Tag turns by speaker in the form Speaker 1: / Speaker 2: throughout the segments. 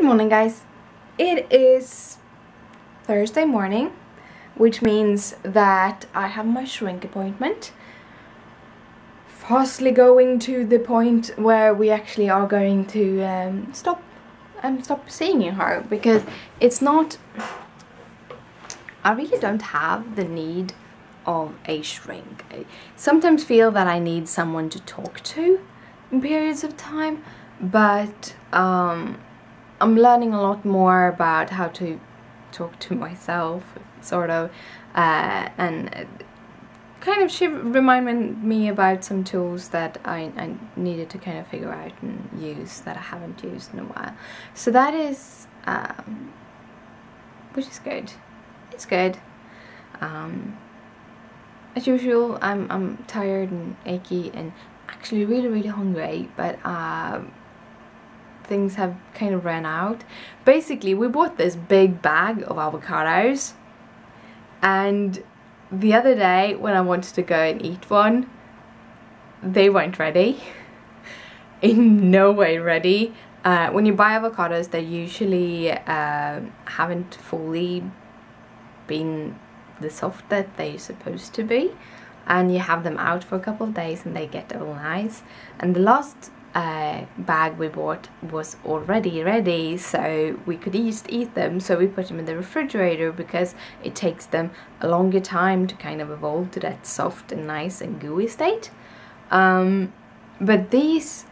Speaker 1: morning, guys. It is Thursday morning, which means that I have my shrink appointment. Fastly going to the point where we actually are going to stop seeing her, because it's not... I really don't have the need of a shrink. I sometimes feel that I need someone to talk to in periods of time, but I'm learning a lot more about how to talk to myself, sort of, and kind of she reminded me about some tools that I needed to kind of figure out and use that I haven't used in a while. So that is, which is good. It's good. As usual, I'm tired and achy and actually really hungry, but things have kind of ran out. Basically, we bought this big bag of avocados, and the other day when I wanted to go and eat one, they weren't ready. In no way ready. When you buy avocados, they usually haven't fully been the soft that they're supposed to be, and you have them out for a couple of days and they get all nice. And the last bag we bought was already ready, so we could just eat them. So we put them in the refrigerator because it takes them a longer time to kind of evolve to that soft and nice and gooey state. But these,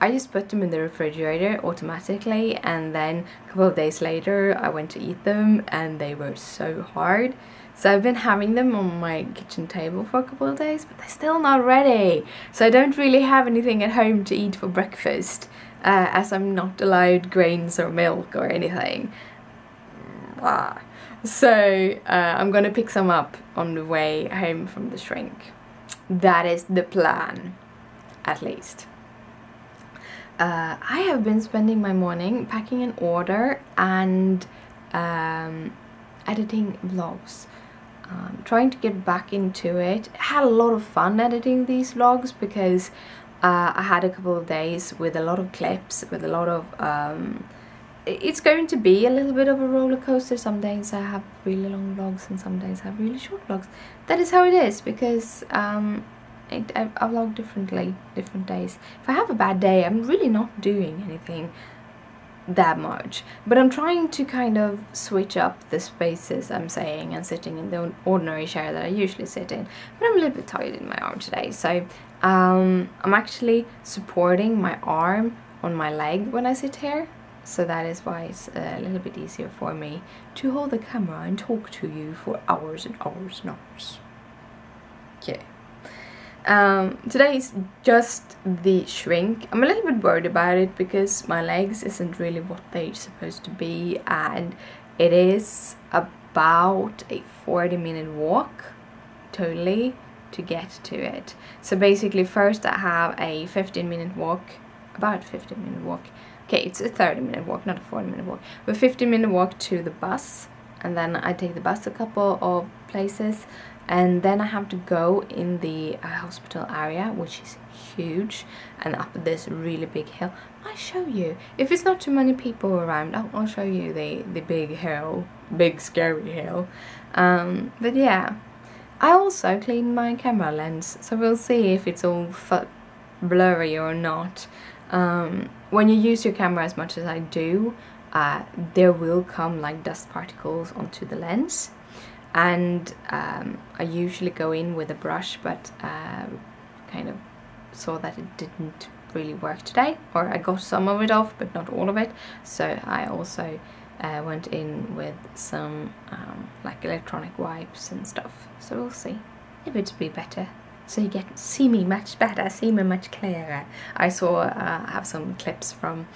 Speaker 1: I just put them in the refrigerator automatically, and then a couple of days later I went to eat them and they were so hard. So I've been having them on my kitchen table for a couple of days, but they're still not ready. So I don't really have anything at home to eat for breakfast, as I'm not allowed grains or milk or anything. So I'm gonna pick some up on the way home from the shrink. That is the plan, at least. I have been spending my morning packing an order and editing vlogs. Trying to get back into it. I had a lot of fun editing these vlogs because I had a couple of days with a lot of clips, with a lot of... it's going to be a little bit of a roller coaster. Some days I have really long vlogs and some days I have really short vlogs. That is how it is, because I vlog differently, different days. If I have a bad day, I'm really not doing anything that much, but I'm trying to kind of switch up the spaces I'm saying and sitting in the ordinary chair that I usually sit in. But I'm a little bit tired in my arm today, so I'm actually supporting my arm on my leg when I sit here, so that is why it's a little bit easier for me to hold the camera and talk to you for hours and hours and hours. Yeah. Today is just the shrink. I'm a little bit worried about it because my legs isn't really what they're supposed to be, and it is about a 40-minute walk totally to get to it. So basically first I have a 15-minute walk, about 15-minute walk. Okay, it's a 30-minute walk, not a 40-minute walk, but 15-minute walk to the bus, and then I take the bus a couple of places. And then I have to go in the hospital area, which is huge, and up this really big hill. I'll show you. If it's not too many people around, I'll show you the big hill, big scary hill. But yeah, I also cleaned my camera lens, so we'll see if it's all blurry or not. When you use your camera as much as I do, there will come like dust particles onto the lens. And I usually go in with a brush, but kind of saw that it didn't really work today, or I got some of it off but not all of it, so I also went in with some like electronic wipes and stuff. So we'll see if it's be better, so you get see me much better, see me much clearer. I have some clips from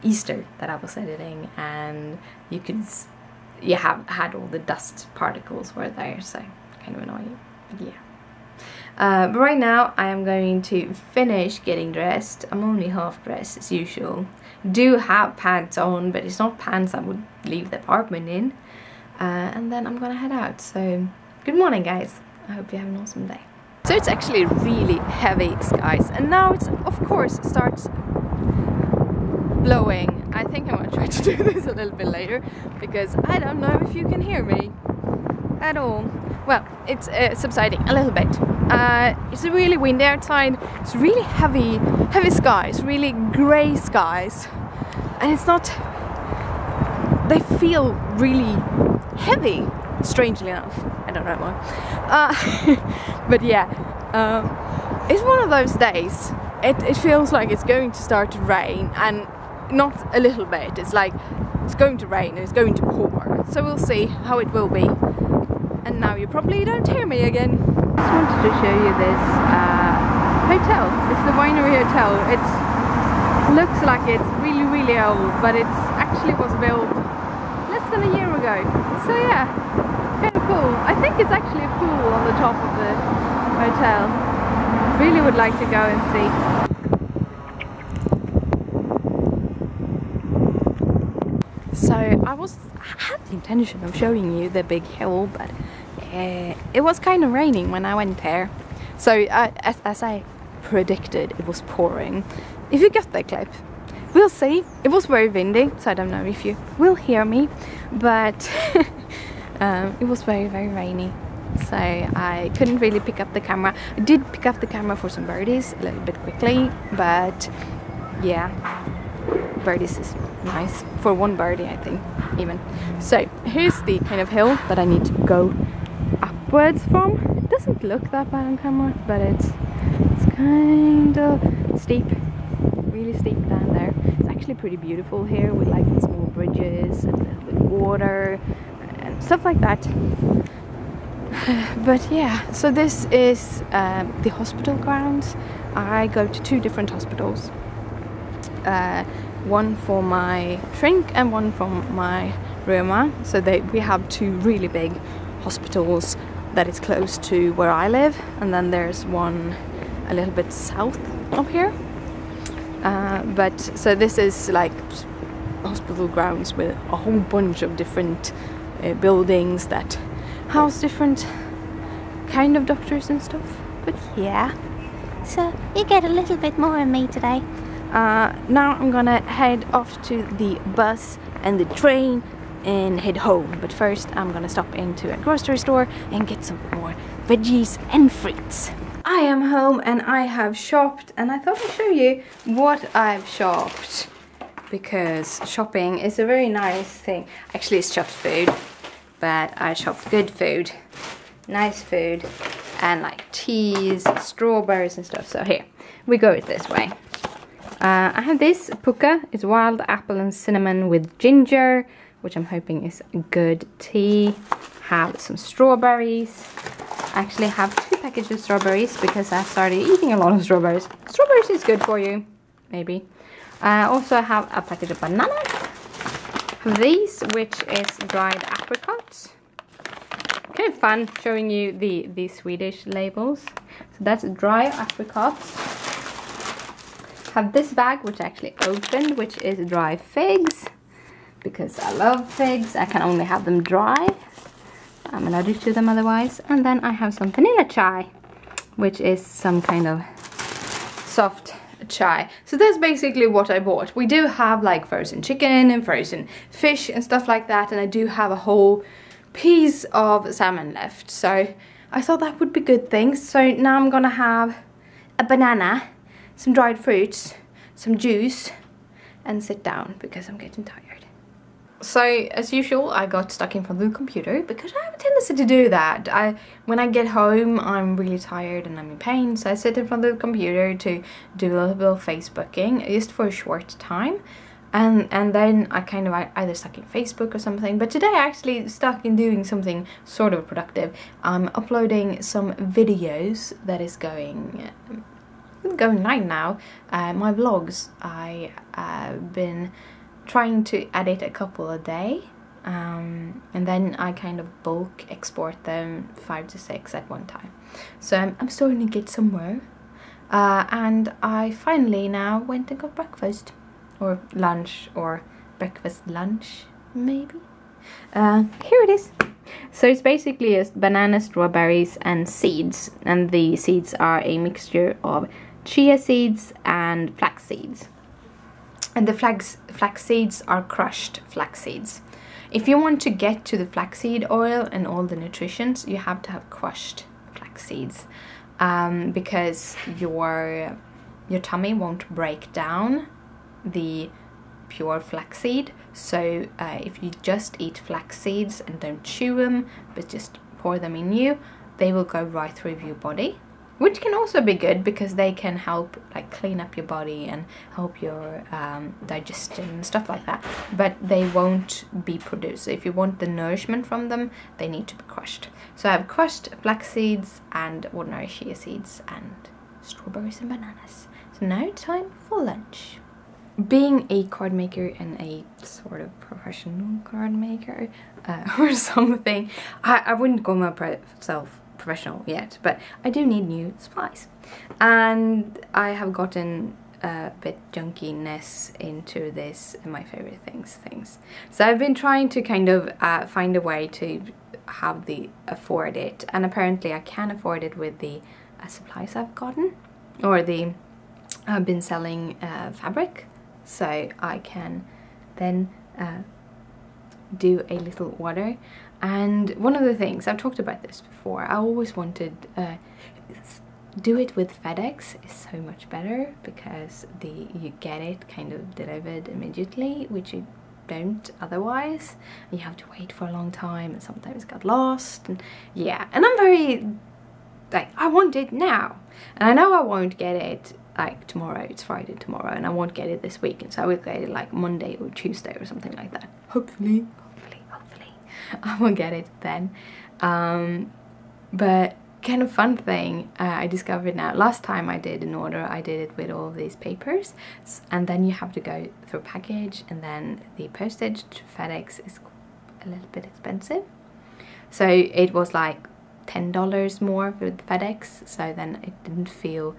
Speaker 1: Easter that I was editing, and you could had all the dust particles were there, so kind of annoying. But yeah. But right now I am going to finish getting dressed. I'm only half dressed as usual. Do have pants on, but it's not pants I would leave the apartment in. And then I'm gonna head out. So good morning, guys. I hope you have an awesome day. So it's actually really heavy skies, and now it's of course starts blowing. I think I'm gonna try to do this a little bit later because I don't know if you can hear me at all. Well, it's subsiding a little bit. It's really windy outside. It's really heavy skies, really grey skies, and it's not. They feel really heavy, strangely enough. I don't know why. But yeah, it's one of those days. It feels like it's going to start to rain, and not a little bit. It's like it's going to rain and it's going to pour. So we'll see how it will be. And now you probably don't hear me again. I just wanted to show you this hotel. It's the Winery Hotel. It looks like it's really old, but it actually was built less than a year ago. So yeah, kind of cool. I think it's actually a pool on the top of the hotel. Really would like to go and see. So I had the intention of showing you the big hill, but it was kind of raining when I went there. So as I predicted, it was pouring. If you got that clip, we'll see. It was very windy, so I don't know if you will hear me, but it was very rainy. So I couldn't really pick up the camera. I did pick up the camera for some birdies a little bit quickly, but yeah, birdies is nice for one birdie, I think, even. So here's the kind of hill that I need to go upwards from. It doesn't look that bad on camera, but it's kind of steep, really steep down there. It's actually pretty beautiful here with like small bridges and a little bit of water and stuff like that. But yeah, so this is the hospital grounds. I go to two different hospitals. One for my shrink and one for my reuma. So we have two really big hospitals that is close to where I live, and then there's one a little bit south of here. But so this is like hospital grounds with a whole bunch of different buildings that house different kind of doctors and stuff. But yeah, so you get a little bit more of me today. Now I'm gonna head off to the bus and the train and head home, but first I'm gonna stop into a grocery store and get some more veggies and fruits. I am home and I have shopped, and I thought I'd show you what I've shopped, because shopping is a very nice thing. Actually, it's shopped food, but I shopped good food, nice food, and like teas, strawberries and stuff. So here, we go it this way. I have this Pukka. It's wild apple and cinnamon with ginger, which I'm hoping is a good tea. Have some strawberries. I actually have 2 packages of strawberries because I started eating a lot of strawberries. Strawberries is good for you, maybe. Also I have a package of bananas. Have these, which is dried apricots. Kind of fun showing you the Swedish labels. So that's dry apricots. Have this bag, which I actually opened, which is dry figs, because I love figs. I can only have them dry. I'm allergic to them otherwise. And then I have some vanilla chai, which is some kind of soft chai. So that's basically what I bought. We do have like frozen chicken and frozen fish and stuff like that, and I do have a whole piece of salmon left. So I thought that would be good things. So now I'm gonna have a banana, some dried fruits, some juice, and sit down because I'm getting tired. So as usual, I got stuck in front of the computer because I have a tendency to do that. When I get home, I'm really tired and I'm in pain, so I sit in front of the computer to do a little bit of Facebooking just for a short time, and then I kind of either stuck in Facebook or something. But today I actually stuck in doing something sort of productive. I'm uploading some videos that is going live now. My vlogs, I've been trying to edit a couple a day, and then I kind of bulk export them 5 to 6 at one time. So I'm starting to get somewhere, and I finally now went and got breakfast, or lunch, or breakfast lunch maybe. Here it is. So it's basically just banana, strawberries and seeds, and the seeds are a mixture of chia seeds and flax seeds. and the flax seeds are crushed flax seeds. If you want to get to the flaxseed oil and all the nutritions, you have to have crushed flax seeds, because your tummy won't break down the pure flaxseed. So if you just eat flax seeds and don't chew them, but just pour them in you, they will go right through your body, which can also be good because they can help like clean up your body and help your digestion and stuff like that, but they won't be produced. So if you want the nourishment from them, they need to be crushed. So I have crushed flax seeds and ordinary chia seeds and strawberries and bananas. So now time for lunch. Being a card maker and a sort of professional card maker or something, I wouldn't call myself professional yet, but I do need new supplies, and I have gotten a bit junkiness into this and my favorite things. So I've been trying to kind of find a way to afford it, and apparently I can afford it with the supplies I've gotten, or I've been selling fabric, so I can then do a little order. And one of the things, I've talked about this before, I always wanted do it with FedEx is so much better, because you get it kind of delivered immediately, which you don't otherwise. You have to wait for a long time and sometimes got lost, and yeah, and I'm very like, I want it now, and I know I won't get it like tomorrow. It's Friday tomorrow, and I won't get it this weekend, so I will get it like Monday or Tuesday or something like that, hopefully I will get it then. But kind of fun thing I discovered now, last time I did an order, I did it with all of these papers, and then you have to go through package, and then the postage to FedEx is a little bit expensive, so it was like $10 more with FedEx. So then it didn't feel,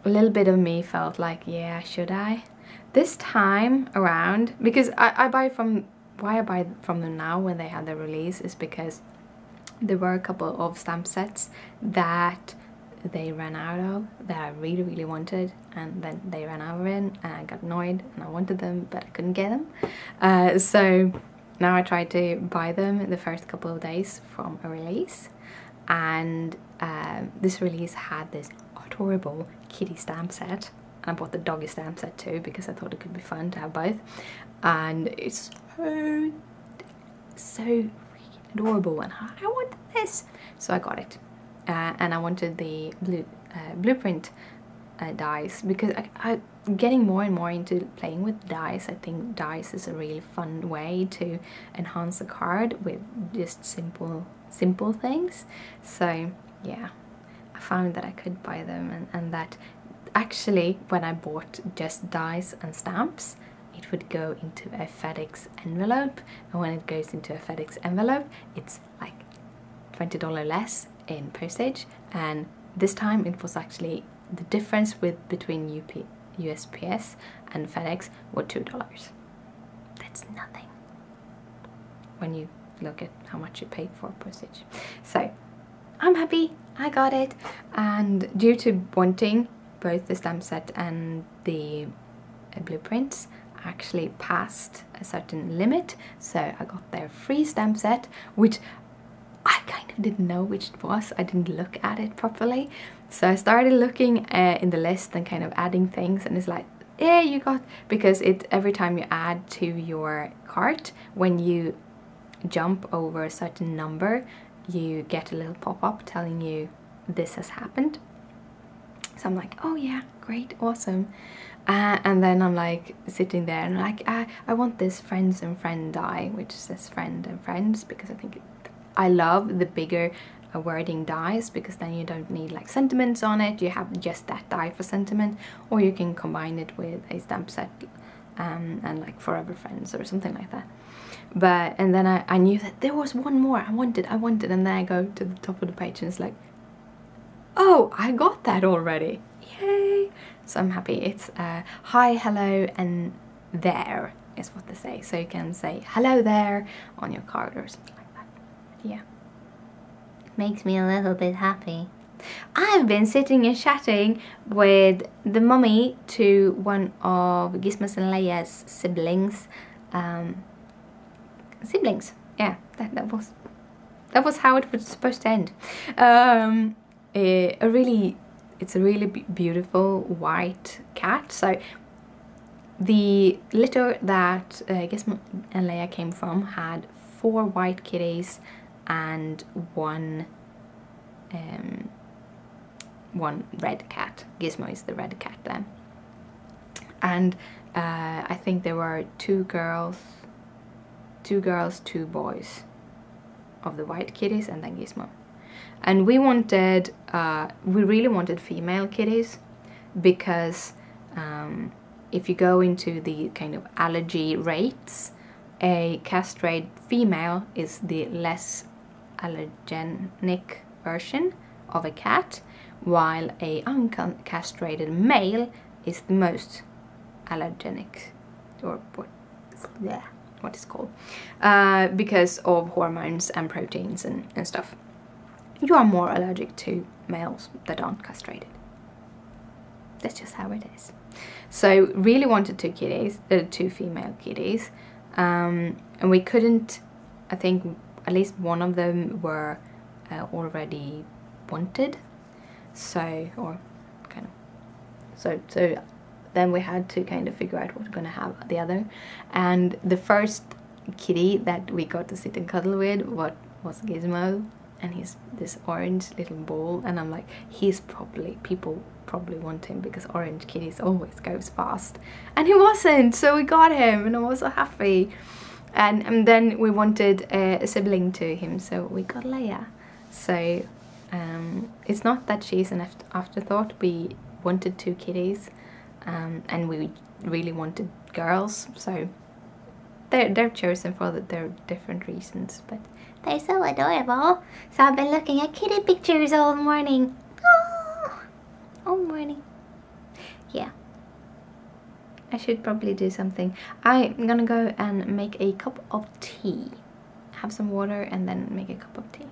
Speaker 1: a little bit of me felt like, yeah, should I? This time around, because I buy from, why I buy from them now when they had their release is because there were a couple of stamp sets that they ran out of that I really wanted, and then they ran out of it, and I got annoyed and I wanted them but I couldn't get them. So now I try to buy them the first couple of days from a release, and this release had this adorable kitty stamp set. I bought the doggy stamp set too because I thought it could be fun to have both, and it's so freaking adorable, and I wanted this, so I got it. And I wanted the blueprint dies, because I'm getting more and more into playing with dies. I think dies is a really fun way to enhance the card with just simple things. So yeah, I found that I could buy them, and that actually when I bought just dies and stamps, it would go into a FedEx envelope, and when it goes into a FedEx envelope, it's like $20 less in postage. And this time it was actually the difference between USPS and FedEx were $2. That's nothing when you look at how much you paid for postage. So I'm happy I got it, and due to wanting both the stamp set and the blueprints, I actually passed a certain limit, so I got their free stamp set, which I kind of didn't know which it was. I didn't look at it properly, so I started looking in the list and kind of adding things, and it's like, yeah, you got, because every time you add to your cart, when you jump over a certain number, you get a little pop-up telling you this has happened. So I'm like, oh yeah, great, awesome. And then I'm like sitting there and like, I want this friends and friend die, which says friend and friends, because I think I love the bigger wording dies, because then you don't need like sentiments on it. You have just that die for sentiment, or you can combine it with a stamp set and like forever friends or something like that. But and then I knew that there was one more I wanted, and then I go to the top of the page and it's like, oh, I got that already, yay! So I'm happy. It's hi, hello, and there is what they say. So you can say hello there on your card or something like that. Yeah, it makes me a little bit happy. I've been sitting and chatting with the mummy to one of Gizmo's and Leia's siblings. Yeah, that was how it was supposed to end. It's a really beautiful white cat. So the litter that Gizmo and Leia came from had 4 white kitties and one red cat. Gizmo is the red cat then. And I think there were 2 girls, 2 boys of the white kitties, and then Gizmo. And we really wanted female kitties, because if you go into the kind of allergy rates, a castrated female is the less allergenic version of a cat, while a uncastrated male is the most allergenic, or what is called, because of hormones and proteins and stuff. You are more allergic to males that aren't castrated. That's just how it is. So really wanted 2 kitties, 2 female kitties, and we couldn't. I think at least one of them were already wanted. So then we had to kind of figure out what we're gonna have the other. And the first kitty that we got to sit and cuddle with was Gizmo, and he's this orange little ball, and I'm like, people probably want him because orange kitties always goes fast, and he wasn't, so we got him, and I was so happy. And then we wanted a sibling to him, so we got Leia. So it's not that she's an afterthought. We wanted 2 kitties, and we really wanted girls, so they're chosen for their different reasons, but they're so adorable. So I've been looking at kitty pictures all morning. Oh, all morning. Yeah. I should probably do something. I'm gonna go and make a cup of tea. Have some water and then make a cup of tea.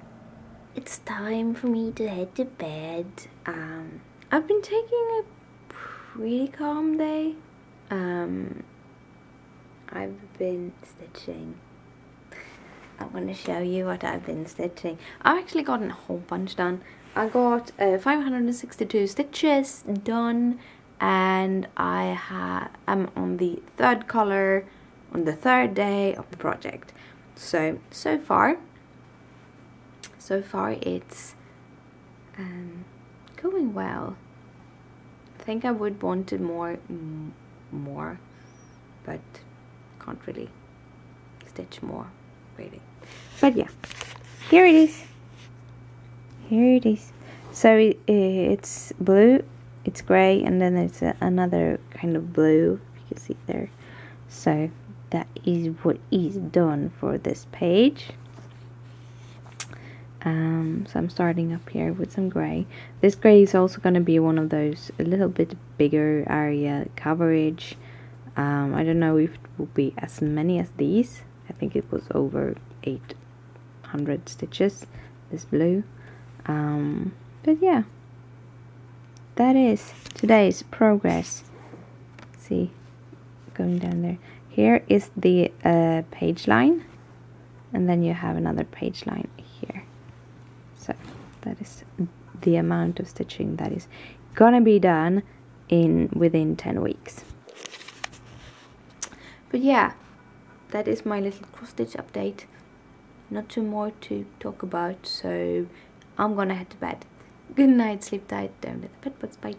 Speaker 1: It's time for me to head to bed. I've been taking a pretty calm day. I've been stitching. I want to show you what I've been stitching. I've actually gotten a whole bunch done. I got 562 stitches done, and I'm on the 3rd color on the 3rd day of the project. So far it's going well. I think I would want to more, but can't really stitch more, really. But yeah, here it is. So it's blue, it's gray, and then there's another kind of blue, if you can see there. So that is what is done for this page. So I'm starting up here with some gray. This gray is also going to be one of those a little bit bigger area coverage. I don't know if it will be as many as these. I think it was over 800 stitches, this blue. But yeah, that is today's progress. See, going down there. Here is the page line, and then you have another page line here. So that is the amount of stitching that is gonna be done within 10 weeks. But yeah, that is my little cross stitch update. Not too more to talk about, so I'm gonna head to bed. Good night, sleep tight, don't let the pet bugs bite.